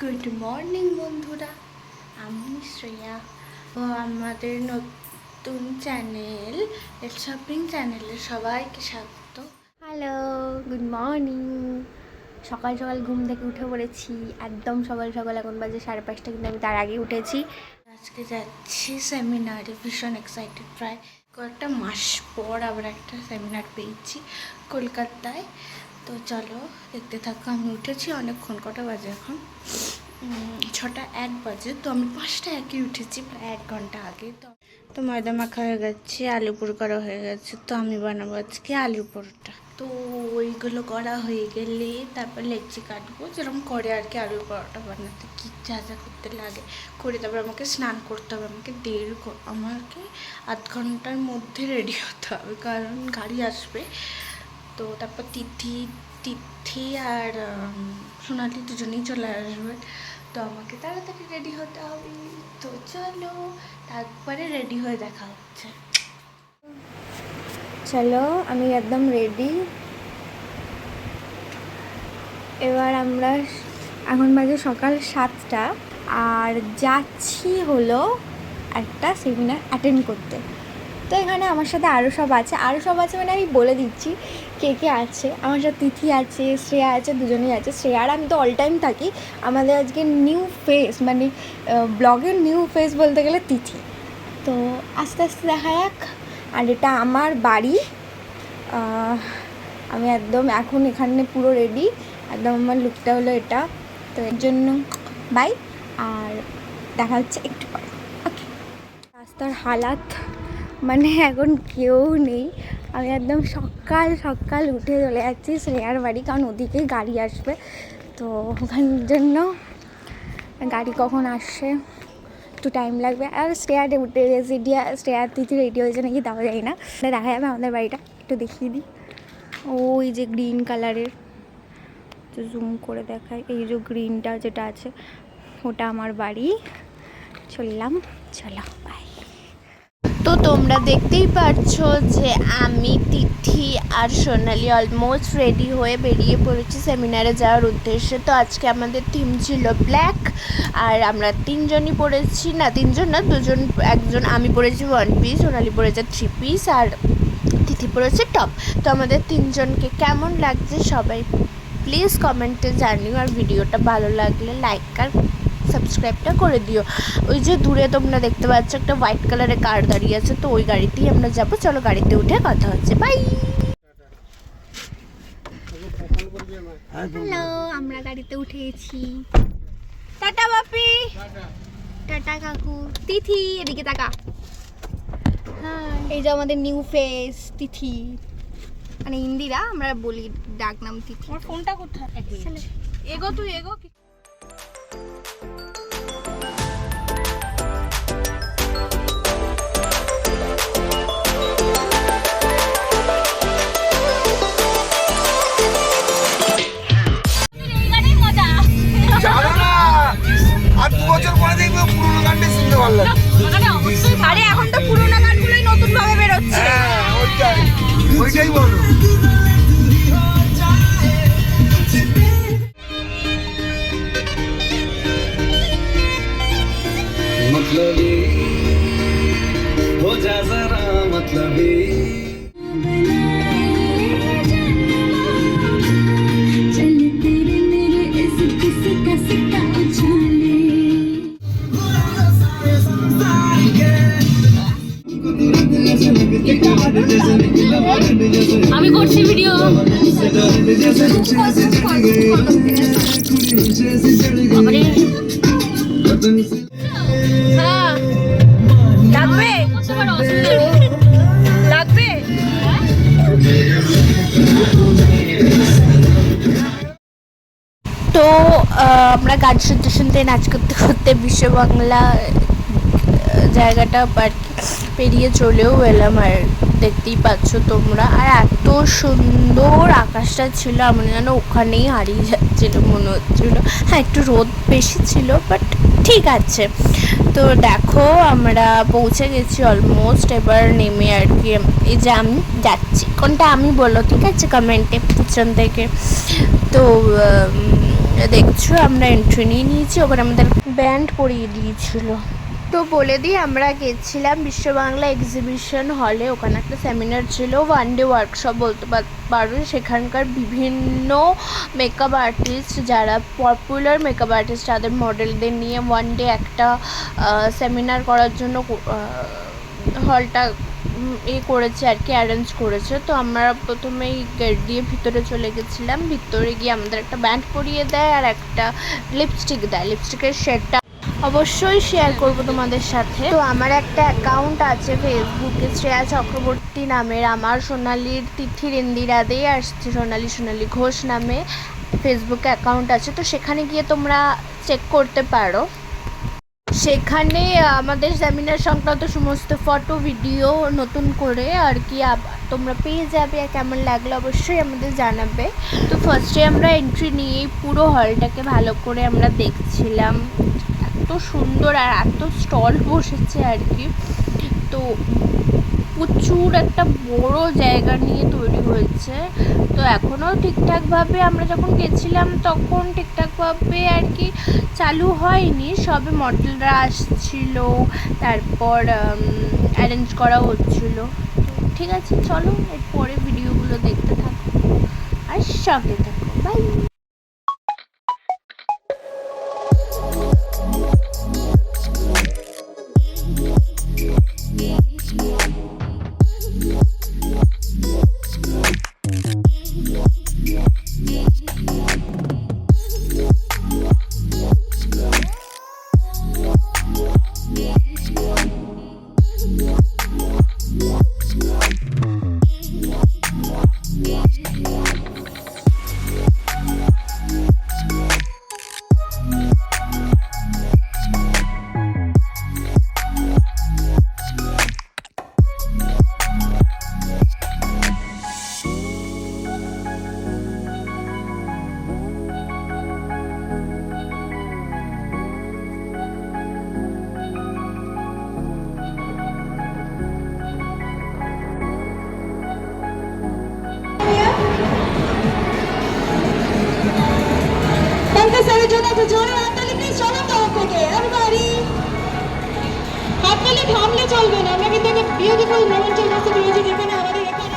Good morning বন্ধুরা, আমি শ্রেয়া ও আমাদের নতুন চ্যানেল শপিং চ্যানেলে সবাইকে স্বাগত। Hello, good morning. সকাল সকাল ঘুম থেকে উঠে পড়েছি, একদম সকাল সকাল। এখন বাজে 5:30, কিন্তু আমি তার আগে উঠেছি। আজকে যাচ্ছি সেমিনারে, ভীষণ এক্সাইটেড। প্রায় কয়েকটা মাস পর আবার একটা সেমিনার পেয়েছি কলকাতায়। তো চলো দেখতে থাকো। আমি উঠেছি অনেকক্ষণ, কটা বাজে এখন? 6:01 বাজে। তো আমি 5:01 উঠেছি, প্রায় 1 ঘন্টা আগে। তো ময়দা মাখা হয়ে গেছে, আলু পুর করা হয়ে গেছে। তো আমি বানাবো আজকে আলুর পরোটা। তো ওইগুলো করা হয়ে গেলে তারপর লেচি কাটবো, যেরকম করে আর কি আলুর পরোটা বানাতে কী যা যা করতে লাগে করে। তারপর আমাকে স্নান করতে হবে। আমাকে 8 ঘন্টার মধ্যে রেডি হতে হবে, কারণ গাড়ি আসবে। তো তারপর তিথি আর সোনালি দুজনেই চলে আসবে। তো আমাকে তাড়াতাড়ি রেডি হতে হবে। তো চলো তারপরে রেডি হয়ে দেখা হচ্ছে। চলো, আমি একদম রেডি। এবার আমরা এখন বাজে সকাল 7টা, আর যাচ্ছি হলো একটা সেমিনার অ্যাটেন্ড করতে। তো এখানে আমার সাথে আরও সব আছে মানে আমি বলে দিচ্ছি কে কে আছে। আমার সাথে তিথি আছে, শ্রেয়া আছে, দুজনেই আছে। শ্রেয়ার আমি তো অল টাইম থাকি। আমাদের আজকে নিউ ফেস, মানে ব্লগের নিউ ফেস বলতে গেলে তিথি। তো আস্তে আস্তে দেখা যাক। আর এটা আমার বাড়ি। আমি একদম এখন এখানে পুরো রেডি, একদম আমার লুকটা হলো এটা। তো এর জন্য বাই, আর দেখা হচ্ছে একটু পরে। ওকে। রাস্তার হালাত মানে এখন কেউ নেই। আমি একদম সকাল সকাল উঠে চলে যাচ্ছি শ্রেয়ার বাড়ি, কারণ ওদিকে গাড়ি আসবে। তো ওখানের জন্য গাড়ি কখন আসে একটু টাইম লাগবে। আর শ্রেয়া তিথি রেডি হয়েছে নাকি তাও যাই না, দেখা যাবে। আমাদের বাড়িটা একটু দেখিয়ে দিই। ওই যে গ্রিন কালারের, তো জুম করে দেখায়, এই যে গ্রিনটা যেটা আছে ওটা আমার বাড়ি। চললাম, চলো বাই। তো তোমরা দেখতেই পাচ্ছো যে আমি, তিথি আর সোনালি অলমোস্ট রেডি হয়ে বেরিয়ে পড়েছি সেমিনারে যাওয়ার উদ্দেশ্যে। তো আজকে আমাদের থিম ছিল ব্ল্যাক, আর আমরা তিনজন না, দুজন। একজন আমি পরেছি 1 পিস, সোনালি পরেছে 3 পিস, আর তিথি পরেছে টপ। তো আমাদের তিনজনকে কেমন লাগছে সবাই প্লিজ কমেন্টে জানিও। আর ভিডিওটা ভালো লাগলে লাইক আর সাবস্ক্রাইবটা করে দিও। ওই যে দূরে তোমরা দেখতে পাচ্ছ একটা হোয়াইট কালারের কার দাঁড়িয়ে আছে, তো ওই গাড়িতেই আমরা যাব। চলো গাড়িতে উঠে কথা হচ্ছে, বাই। হ্যালো, আমরা গাড়িতে উঠে গেছি। টাটা বাপি, টাটা কাকু। তিথি এদিকে তাকা। হ্যাঁ, এই যে আমাদের নিউ ফেস তিথি, মানে ইন্দিরা আমরা বলি, ডাক নাম তিথি। আমার ফোনটা কোথায়? এগো তুই এগো। আরে এখন তো পুরোনো গানগুলোই নতুন ভাবে বেরোচ্ছে। ওইটাই বলো। मतलबी हो जा जरा मतलबी। আমি করছি ভিডিও। হ্যাঁ লাগবে লাগবে। তো আমরা গান শুনতে শুনতে, নাচ করতে করতে বিশ্ব বাংলা জায়গাটা পেরিয়ে চলেও এলাম। আর দেখতেই পাচ্ছ তোমরা, আর এত সুন্দর আকাশটা ছিল, আমার যেন ওখানেই হারিয়ে যাচ্ছিলো মনে হচ্ছিলো। হ্যাঁ, একটু রোদ বেশি ছিল, বাট ঠিক আছে। তো দেখো আমরা পৌঁছে গেছি অলমোস্ট। এবার নেমে আর কি, এই যে আমি যাচ্ছি, কোনটা আমি বলো ঠিক আছে কমেন্টে পিছন থেকে। তো দেখছো পাচ্ছ আমরা এন্ট্রি নিয়ে নিয়েছি, ওখানে আমাদের ব্যান্ড পরিয়ে দিয়েছিল। তো বলে দিই, আমরা গেছিলাম বিশ্ব বাংলা এক্সিবিশন হলে, ওখানে একটা সেমিনার ছিল, 1 ডে ওয়ার্কশপ বলতে পারো। সেখানকার বিভিন্ন মেকআপ আর্টিস্ট, যারা পপুলার মেকআপ আর্টিস্ট, তাদের মডেলদের নিয়ে 1 ডে একটা সেমিনার করার জন্য হলটা করেছে আর কি, অ্যারেঞ্জ করেছে। তো আমরা প্রথমেই গেট দিয়ে ভিতরে চলে গেছিলাম। ভিতরে গিয়ে আমাদের একটা ব্যান্ড পরিয়ে দেয় আর একটা লিপস্টিক দেয়। লিপস্টিকের শেডটা অবশ্যই শেয়ার করব তোমাদের সাথে। তো আমার একটা অ্যাকাউন্ট আছে ফেসবুকে, শ্রেয়া চক্রবর্তী নামের। আমার সোনালির তিথির ইন্দিরাদেই আসছে, সোনালি ঘোষ নামে ফেসবুকে অ্যাকাউন্ট আছে। তো সেখানে গিয়ে তোমরা চেক করতে পারো। সেখানে আমাদের সেমিনার সংক্রান্ত সমস্ত ফটো ভিডিও নতুন করে আর কি তোমরা পেয়ে যাবে। আর কেমন লাগলো অবশ্যই আমাদের জানাবে। তো ফার্স্টে আমরা এন্ট্রি নিয়েই পুরো হলটাকে ভালো করে আমরা দেখছিলাম। এত সুন্দর আর এত স্টল বসেছে আর কি। তো প্রচুর একটা বড় জায়গা নিয়ে তৈরি হয়েছে। তো এখনও ঠিকঠাকভাবে, আমরা যখন গেছিলাম তখন ঠিকঠাকভাবে আর কি চালু হয়নি, সবে মডেলরা আসছিল, তারপর অ্যারেঞ্জ করা হচ্ছিল। ঠিক আছে, চলো এরপরে ভিডিওগুলো দেখতে থাকো আর সঙ্গে থাকো। বাই।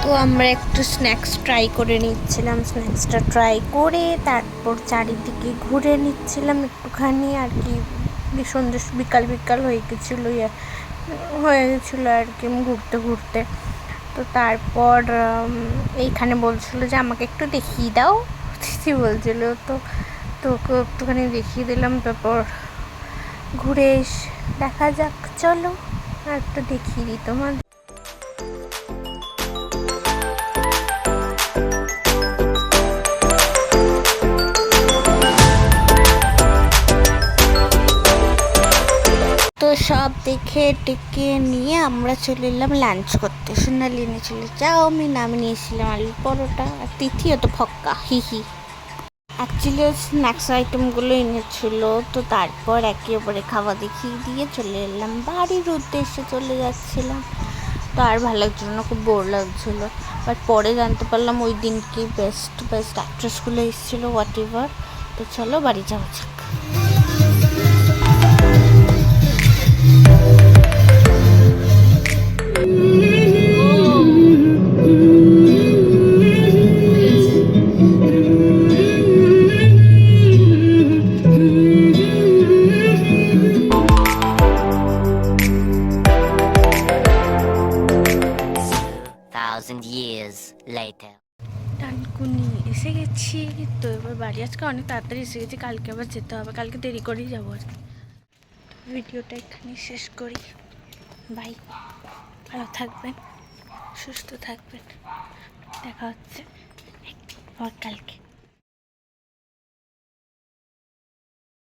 তো আমরা একটু স্ন্যাক্স ট্রাই করে নিচ্ছিলাম। স্ন্যাক্সটা ট্রাই করে তারপর চারিদিকে ঘুরে নিচ্ছিলাম একটুখানি আর কি। সন্ধ্যে বিকাল হয়ে গেছিলো আর কি ঘুরতে ঘুরতে। তো তারপর এইখানে বলছিল যে আমাকে একটু দেখিয়ে দাও, দিদি বলছিল। তো তোকে একটুখানি দেখিয়ে দিলাম। তারপর ঘুরে দেখা যাক, চলো আর একটু দেখিয়ে দিই তোমাদের। তো সব দেখে টেকে নিয়ে আমরা চলে এলাম লাঞ্চ করতে। সোনালি এনেছিল চাউমিন, আমি নিয়েছিলাম আলুর পরোটা, আর তিথিও তো ফক্কা হিহি। অ্যাকচুয়ালি স্ন্যাক্স আইটেমগুলো এনেছিল। তো তারপর একে অপরে খাওয়া দেখিয়ে দিয়ে চলে এলাম বাড়ির উদ্দেশ্যে, চলে যাচ্ছিলাম। তো আর ভালো লাগছিল না, খুব বোর লাগছিলো। বাট পরে জানতে পারলাম ওই দিন কি বেস্ট অ্যাক্ট্রেসগুলো এসেছিলো, হোয়াট এভার। তো চলো বাড়ি যাওয়া যাক। ডানকুনি এসে গেছি। তো এবার বাড়ি আজকে অনেক তাড়াতাড়ি এসে গেছি, কালকে আবার যেতে হবে, কালকে দেরি করেই যাবো আর কি। ভিডিওটা এখানে শেষ করি। বাই, ভালো থাকবেন, সুস্থ থাকবেন, দেখা হচ্ছে কালকে।